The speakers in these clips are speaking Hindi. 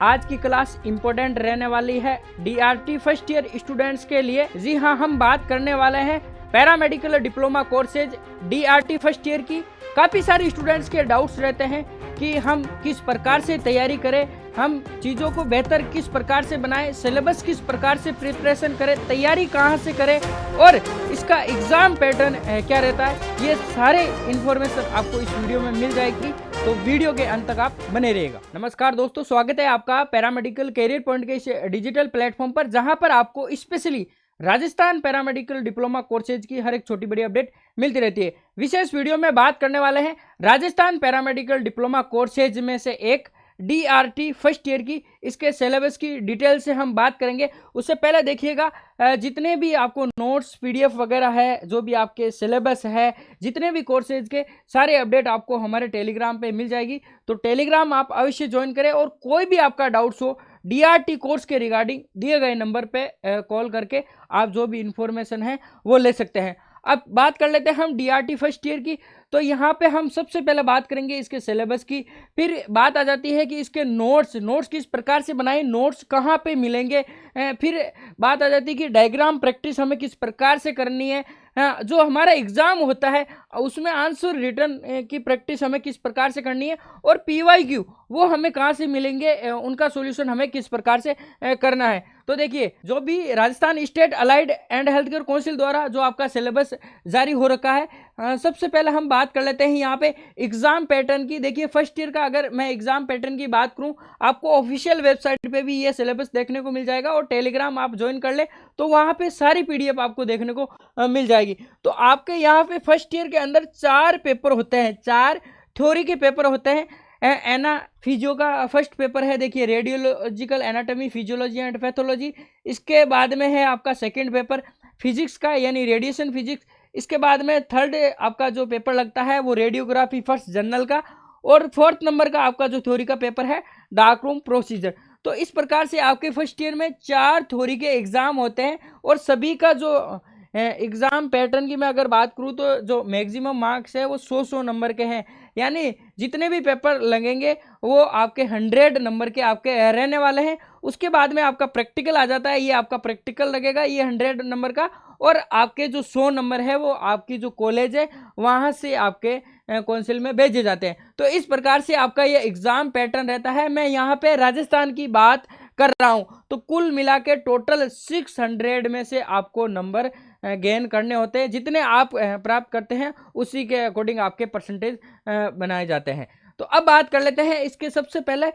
आज की क्लास इम्पोर्टेंट रहने वाली है डीआरटी फर्स्ट ईयर स्टूडेंट्स के लिए। जी हाँ, हम बात करने वाले हैं paramedical diploma courses DRT first year की। काफ़ी सारे स्टूडेंट्स के डाउट्स रहते हैं कि हम किस प्रकार से तैयारी करें, हम चीज़ों को बेहतर किस प्रकार से बनाएं, सिलेबस किस प्रकार से प्रिपरेशन करें, तैयारी कहाँ से करें और इसका एग्ज़ाम पैटर्न क्या रहता है। ये सारे इन्फॉर्मेशन आपको इस वीडियो में मिल जाएगी, तो वीडियो के अंत तक आप बने रहिएगा। नमस्कार दोस्तों, स्वागत है आपका पैरामेडिकल कैरियर पॉइंट के इस डिजिटल प्लेटफॉर्म पर, जहां पर आपको specially Rajasthan paramedical diploma courses की हर एक छोटी बड़ी अपडेट मिलती रहती है। विशेष वीडियो में बात करने वाले हैं राजस्थान पैरामेडिकल डिप्लोमा कोर्सेज में से एक डीआरटी फर्स्ट ईयर की। इसके सिलेबस की डिटेल से हम बात करेंगे। उससे पहले देखिएगा, जितने भी आपको नोट्स पीडीएफ वगैरह है, जो भी आपके सिलेबस है, जितने भी कोर्सेज के सारे अपडेट आपको हमारे टेलीग्राम पे मिल जाएगी, तो टेलीग्राम आप अवश्य ज्वाइन करें। और कोई भी आपका डाउट्स हो डीआरटी कोर्स के रिगार्डिंग, दिए गए नंबर पे कॉल करके आप जो भी इंफॉर्मेशन है वो ले सकते हैं। अब बात कर लेते हैं हम डीआरटी फर्स्ट ईयर की। तो यहाँ पे हम सबसे पहले बात करेंगे इसके सिलेबस की, फिर बात आ जाती है कि इसके नोट्स किस प्रकार से बनाएं, नोट्स कहाँ पे मिलेंगे, फिर बात आ जाती है कि डायग्राम प्रैक्टिस हमें किस प्रकार से करनी है, जो हमारा एग्जाम होता है उसमें आंसर रिटर्न की प्रैक्टिस हमें किस प्रकार से करनी है, और पीवाईक्यू वो हमें कहाँ से मिलेंगे, उनका सॉल्यूशन हमें किस प्रकार से करना है। तो देखिए, जो भी Rajasthan state allied and health care council द्वारा जो आपका सिलेबस जारी हो रखा है, सबसे पहले हम बात कर लेते हैं यहाँ पे एग्जाम पैटर्न की। देखिए, फर्स्ट ईयर का अगर मैं एग्जाम पैटर्न की बात करूँ, आपको ऑफिशियल वेबसाइट पे भी ये सिलेबस देखने को मिल जाएगा, और टेलीग्राम आप ज्वाइन कर ले तो वहाँ पे सारी पीडीएफ आपको देखने को मिल जाएगी। तो आपके यहाँ पे फर्स्ट ईयर के अंदर 4 पेपर होते हैं, 4 थ्योरी के पेपर होते हैं। एना फिजियो का फर्स्ट पेपर है, देखिए radiological anatomy, physiology and pathology. इसके बाद में है आपका सेकंड पेपर फिजिक्स का, यानी रेडिएशन फिजिक्स। इसके बाद में थर्ड आपका जो पेपर लगता है वो रेडियोग्राफी फर्स्ट जनरल का, और फोर्थ नंबर का आपका जो थ्योरी का पेपर है डार्क रूम प्रोसीजर। तो इस प्रकार से आपके फर्स्ट ईयर में 4 थ्योरी के एग्जाम होते हैं, और सभी का जो एग्जाम पैटर्न की मैं अगर बात करूं तो जो मैक्सिमम मार्क्स है वो 100 नंबर के हैं, यानी जितने भी पेपर लगेंगे वो आपके 100 नंबर के आपके रहने वाले हैं। उसके बाद में आपका प्रैक्टिकल आ जाता है, ये आपका प्रैक्टिकल लगेगा, ये 100 नंबर का, और आपके जो 100 नंबर है वो आपकी जो कॉलेज है वहाँ से आपके काउंसिल में भेजे जाते हैं। तो इस प्रकार से आपका ये एग्जाम पैटर्न रहता है। मैं यहाँ पे राजस्थान की बात कर रहा हूँ, तो कुल मिला के टोटल 600 में से आपको नंबर गेन करने होते हैं। जितने आप प्राप्त करते हैं उसी के अकॉर्डिंग आपके परसेंटेज बनाए जाते हैं। तो अब बात कर लेते हैं इसके सबसे पहले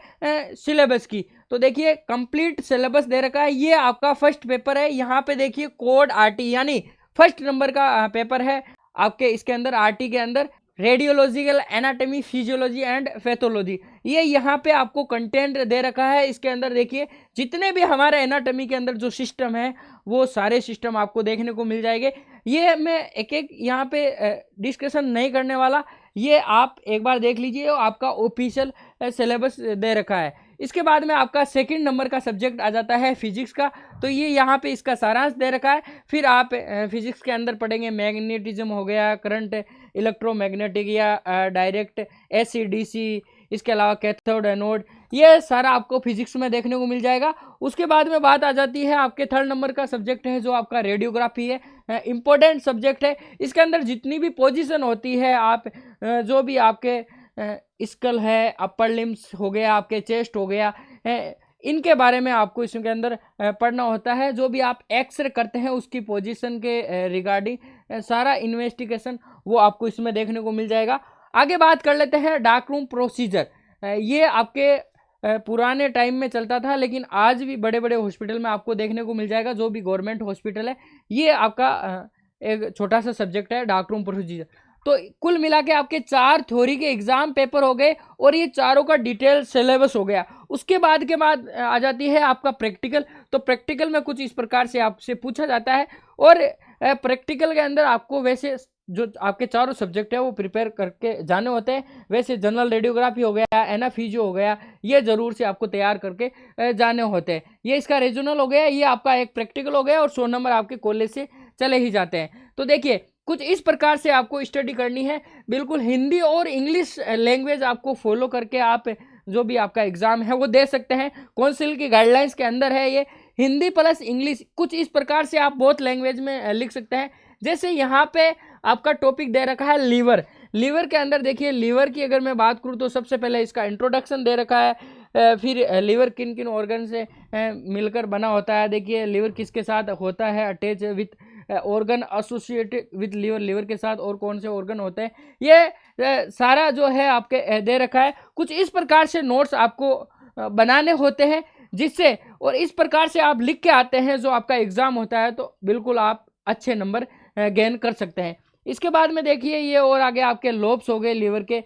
सिलेबस की। तो देखिए, कंप्लीट सिलेबस दे रखा है। ये आपका फर्स्ट पेपर है, यहाँ पे देखिए कोड आरटी, यानी फर्स्ट नंबर का पेपर है आपके। इसके अंदर आरटी के अंदर radiological anatomy, physiology and pathology, ये यहाँ पे आपको कंटेंट दे रखा है। इसके अंदर देखिए, जितने भी हमारे एनाटॉमी के अंदर जो सिस्टम है वो सारे सिस्टम आपको देखने को मिल जाएंगे। ये मैं एक एक यहाँ पे डिस्कशन नहीं करने वाला, ये आप एक बार देख लीजिए, आपका ऑफिशियल सिलेबस दे रखा है। इसके बाद में आपका सेकंड नंबर का सब्जेक्ट आ जाता है फिजिक्स का, तो ये यहाँ पे इसका सारांश दे रखा है। फिर आप फिजिक्स के अंदर पढ़ेंगे मैग्नेटिज्म हो गया, करंट इलेक्ट्रोमैग्नेटिक या डायरेक्ट एसी-डीसी, इसके अलावा कैथोड एनोड, ये सारा आपको फिजिक्स में देखने को मिल जाएगा। उसके बाद में बात आ जाती है आपके थर्ड नंबर का सब्जेक्ट है जो आपका रेडियोग्राफी है, इंपॉर्टेंट सब्जेक्ट है। इसके अंदर जितनी भी पोजीशन होती है, आप जो भी आपके स्कल है, अपर लिम्स हो गया, आपके चेस्ट हो गया, इनके बारे में आपको इसके अंदर पढ़ना होता है। जो भी आप एक्सरे करते हैं उसकी पोजीशन के रिगार्डिंग सारा इन्वेस्टिगेशन वो आपको इसमें देखने को मिल जाएगा। आगे बात कर लेते हैं डार्क रूम प्रोसीजर। ये आपके पुराने टाइम में चलता था, लेकिन आज भी बड़े बड़े हॉस्पिटल में आपको देखने को मिल जाएगा। जो भी गवर्नमेंट हॉस्पिटल है, ये आपका एक छोटा सा सब्जेक्ट है डार्क रूम प्रोसीजर। तो कुल मिला के आपके 4 थ्योरी के एग्जाम पेपर हो गए, और ये चारों का डिटेल सिलेबस हो गया। उसके बाद आ जाती है आपका प्रैक्टिकल। तो प्रैक्टिकल में कुछ इस प्रकार से आपसे पूछा जाता है, और प्रैक्टिकल के अंदर आपको वैसे जो आपके चारों सब्जेक्ट है वो प्रिपेयर करके जाने होते हैं। वैसे जनरल रेडियोग्राफी हो गया, एनाफिजियो हो गया, ये जरूर से आपको तैयार करके जाने होते हैं। ये इसका रीजनल हो गया, ये आपका एक प्रैक्टिकल हो गया, और 100 नंबर आपके कॉलेज से चले ही जाते हैं। तो देखिए, कुछ इस प्रकार से आपको स्टडी करनी है, बिल्कुल हिंदी और इंग्लिश लैंग्वेज आपको फॉलो करके आप जो भी आपका एग्जाम है वो दे सकते हैं। काउंसिल की गाइडलाइंस के अंदर है ये। हिंदी प्लस इंग्लिश, कुछ इस प्रकार से आप बोथ लैंग्वेज में लिख सकते हैं। जैसे यहाँ पे आपका टॉपिक दे रखा है लीवर। लीवर के अंदर देखिए, लीवर की अगर मैं बात करूँ तो सबसे पहले इसका इंट्रोडक्शन दे रखा है, फिर लीवर किन किन ऑर्गन से मिलकर बना होता है। देखिए लीवर किसके साथ होता है attach with organ associated with liver, liver के साथ और कौन से ऑर्गन होते हैं, ये सारा जो है आपके दे रखा है। कुछ इस प्रकार से नोट्स आपको बनाने होते हैं, जिससे और इस प्रकार से आप लिख के आते हैं जो आपका एग्जाम होता है, तो बिल्कुल आप अच्छे नंबर गेन कर सकते हैं। इसके बाद में देखिए ये और आगे आपके लोब्स हो गए लीवर के,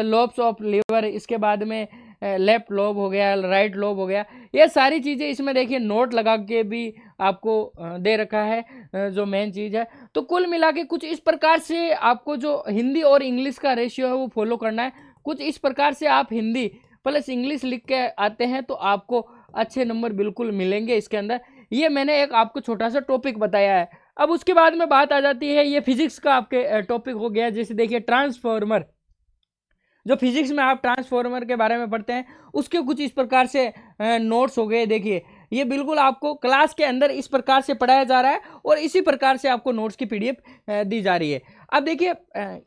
लोब्स ऑफ लीवर, इसके बाद में लेफ्ट लोब हो गया, राइट लोब हो गया, ये सारी चीज़ें इसमें देखिए नोट लगा के भी आपको दे रखा है जो मेन चीज़ है। तो कुल मिला के कुछ इस प्रकार से आपको जो हिंदी और इंग्लिश का रेशियो है वो फॉलो करना है। कुछ इस प्रकार से आप हिंदी प्लस इंग्लिश लिख के आते हैं तो आपको अच्छे नंबर बिल्कुल मिलेंगे इसके अंदर। ये मैंने एक आपको छोटा सा टॉपिक बताया है। अब उसके बाद में बात आ जाती है, ये फिजिक्स का आपके टॉपिक हो गया। जैसे देखिए ट्रांसफॉर्मर, जो फिजिक्स में आप ट्रांसफॉर्मर के बारे में पढ़ते हैं उसके कुछ इस प्रकार से नोट्स हो गए। देखिए ये बिल्कुल आपको क्लास के अंदर इस प्रकार से पढ़ाया जा रहा है और इसी प्रकार से आपको नोट्स की पीडीएफ दी जा रही है। अब देखिए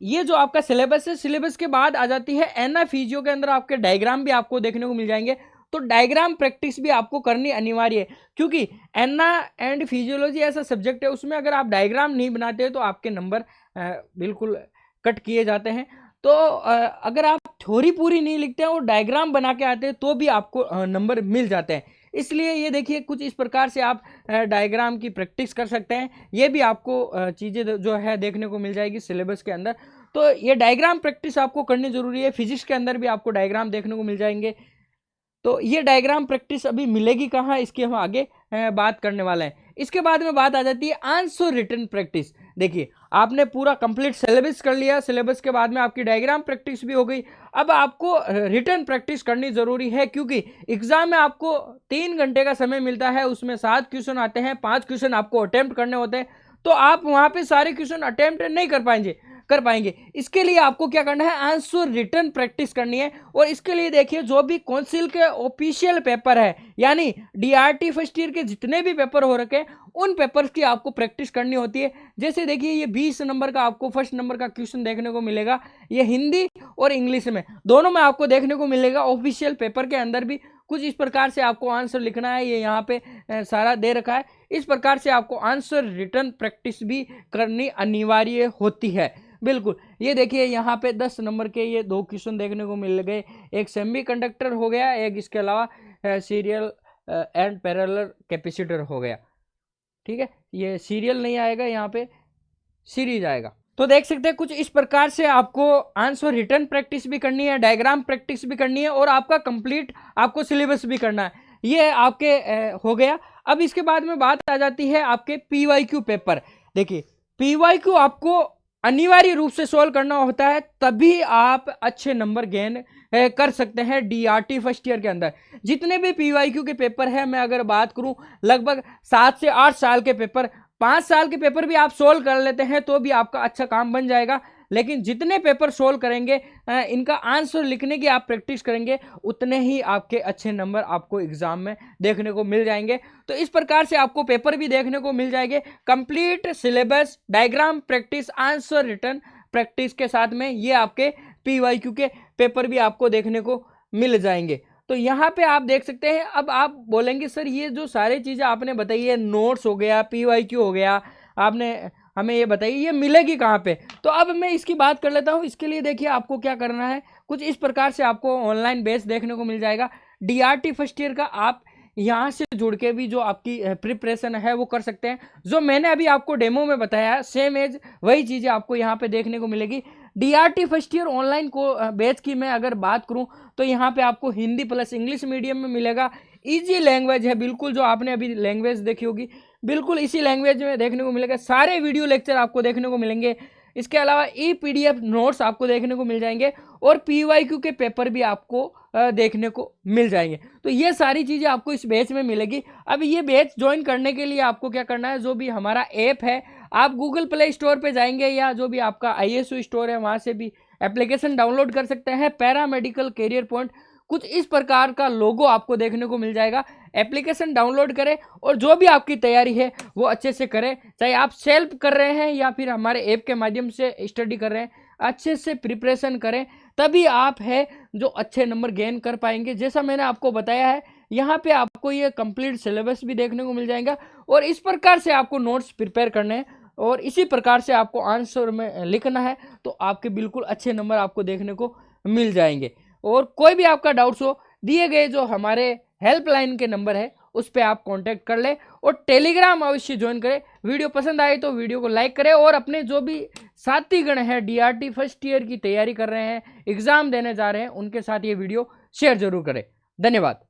ये जो आपका सिलेबस है, सिलेबस के बाद आ जाती है एना फिजियो के अंदर आपके डायग्राम भी आपको देखने को मिल जाएंगे। तो डायग्राम प्रैक्टिस भी आपको करनी अनिवार्य है, क्योंकि एना एंड फिजियोलॉजी ऐसा सब्जेक्ट है उसमें अगर आप डायग्राम नहीं बनाते हो तो आपके नंबर बिल्कुल कट किए जाते हैं। तो अगर आप थ्योरी पूरी नहीं लिखते हैं और डायग्राम बना के आते हैं तो भी आपको नंबर मिल जाते हैं। इसलिए ये देखिए कुछ इस प्रकार से आप डायग्राम की प्रैक्टिस कर सकते हैं। ये भी आपको चीज़ें जो है देखने को मिल जाएगी सिलेबस के अंदर। तो ये डायग्राम प्रैक्टिस आपको करनी जरूरी है। फिजिक्स के अंदर भी आपको डायग्राम देखने को मिल जाएंगे। तो ये डायग्राम प्रैक्टिस अभी मिलेगी कहाँ, इसकी हम आगे बात करने वाले हैं। इसके बाद में बात आ जाती है आंसर रिटन प्रैक्टिस। देखिए आपने पूरा कंप्लीट सिलेबस कर लिया, सिलेबस के बाद में आपकी डायग्राम प्रैक्टिस भी हो गई। अब आपको रिटन प्रैक्टिस करनी जरूरी है, क्योंकि एग्जाम में आपको 3 घंटे का समय मिलता है, उसमें 7 क्वेश्चन आते हैं, 5 क्वेश्चन आपको अटेम्प्ट करने होते हैं। तो आप वहाँ पे सारे क्वेश्चन अटेम्प्ट नहीं कर पाएंगे। इसके लिए आपको क्या करना है, आंसर रिटन प्रैक्टिस करनी है। और इसके लिए देखिए जो भी काउंसिल के ऑफिशियल पेपर है, यानी डीआरटी फर्स्ट ईयर के जितने भी पेपर हो रखे हैं उन पेपर्स की आपको प्रैक्टिस करनी होती है। जैसे देखिए ये 20 नंबर का आपको फर्स्ट नंबर का क्वेश्चन देखने को मिलेगा, ये हिंदी और इंग्लिश में दोनों में आपको देखने को मिलेगा। ऑफिशियल पेपर के अंदर भी कुछ इस प्रकार से आपको आंसर लिखना है, ये यहाँ पे सारा दे रखा है। इस प्रकार से आपको आंसर रिटन प्रैक्टिस भी करनी अनिवार्य होती है। बिल्कुल ये देखिए यहाँ पे 10 नंबर के ये 2 क्वेश्चन देखने को मिल गए, एक सेमी कंडक्टर हो गया, एक इसके अलावा सीरियल एंड पैरेलल कैपेसिटर हो गया। ठीक है, ये सीरियल नहीं आएगा, यहाँ पे सीरीज आएगा। तो देख सकते हैं कुछ इस प्रकार से आपको आंसर रिटन प्रैक्टिस भी करनी है, डायग्राम प्रैक्टिस भी करनी है और आपका कंप्लीट आपको सिलेबस भी करना है। ये आपके हो गया। अब इसके बाद में बात आ जाती है आपके पीवाईक्यू पेपर। देखिए पीवाईक्यू आपको अनिवार्य रूप से सॉल्व करना होता है, तभी आप अच्छे नंबर गेन कर सकते हैं डीआरटी फर्स्ट ईयर के अंदर। जितने भी पीवाईक्यू के पेपर है, मैं अगर बात करूं लगभग 7 से 8 साल के पेपर, 5 साल के पेपर भी आप सोल्व कर लेते हैं तो भी आपका अच्छा काम बन जाएगा। लेकिन जितने पेपर सोल्व करेंगे, इनका आंसर लिखने की आप प्रैक्टिस करेंगे, उतने ही आपके अच्छे नंबर आपको एग्जाम में देखने को मिल जाएंगे। तो इस प्रकार से आपको पेपर भी देखने को मिल जाएंगे, complete syllabus, diagram practice, answer written practice के साथ में ये आपके पीवाईक्यू के पेपर भी आपको देखने को मिल जाएंगे। तो यहाँ पे आप देख सकते हैं। अब आप बोलेंगे सर ये जो सारी चीज़ें आपने बताई है, नोट्स हो गया, पीवाईक्यू हो गया, आपने हमें ये बताइए ये मिलेगी कहाँ पे। तो अब मैं इसकी बात कर लेता हूँ। इसके लिए देखिए आपको क्या करना है, कुछ इस प्रकार से आपको ऑनलाइन बेस देखने को मिल जाएगा डीआरटी फर्स्ट ईयर का। आप यहाँ से जुड़ के भी जो आपकी प्रिपरेशन है वो कर सकते हैं। जो मैंने अभी आपको डेमो में बताया सेम एज वही चीज़ें आपको यहाँ पे देखने को मिलेगी। डीआरटी फर्स्ट ईयर ऑनलाइन को बैच की मैं अगर बात करूँ तो यहाँ पे आपको हिंदी प्लस इंग्लिश मीडियम में मिलेगा। इजी लैंग्वेज है बिल्कुल, जो आपने अभी लैंग्वेज देखी होगी बिल्कुल इसी लैंग्वेज में देखने को मिलेगा। सारे वीडियो लेक्चर आपको देखने को मिलेंगे। इसके अलावा ई पीडीएफ नोट्स आपको देखने को मिल जाएंगे और पीवाईक्यू के पेपर भी आपको देखने को मिल जाएंगे। तो ये सारी चीज़ें आपको इस बैच में मिलेगी। अब ये बैच ज्वाइन करने के लिए आपको क्या करना है, जो भी हमारा ऐप है, आप गूगल प्ले स्टोर पे जाएंगे या जो भी आपका ISU स्टोर है वहाँ से भी एप्लीकेशन डाउनलोड कर सकते हैं। पैरामेडिकल कैरियर पॉइंट, कुछ इस प्रकार का लोगो आपको देखने को मिल जाएगा। एप्लीकेशन डाउनलोड करें और जो भी आपकी तैयारी है वो अच्छे से करें, चाहे आप सेल्फ कर रहे हैं या फिर हमारे ऐप के माध्यम से स्टडी कर रहे हैं, अच्छे से प्रिपरेशन करें, तभी आप है जो अच्छे नंबर गेन कर पाएंगे। जैसा मैंने आपको बताया है, यहाँ पे आपको ये कंप्लीट सिलेबस भी देखने को मिल जाएगा और इस प्रकार से आपको नोट्स प्रिपेयर करने हैं और इसी प्रकार से आपको आंसर में लिखना है, तो आपके बिल्कुल अच्छे नंबर आपको देखने को मिल जाएंगे। और कोई भी आपका डाउट्स हो, दिए गए जो हमारे हेल्पलाइन के नंबर है उस पर आप कांटेक्ट कर ले और टेलीग्राम अवश्य ज्वाइन करें। वीडियो पसंद आए तो वीडियो को लाइक करें और अपने जो भी साथीगण हैं DRT फर्स्ट ईयर की तैयारी कर रहे हैं, एग्जाम देने जा रहे हैं, उनके साथ ये वीडियो शेयर जरूर करें। धन्यवाद।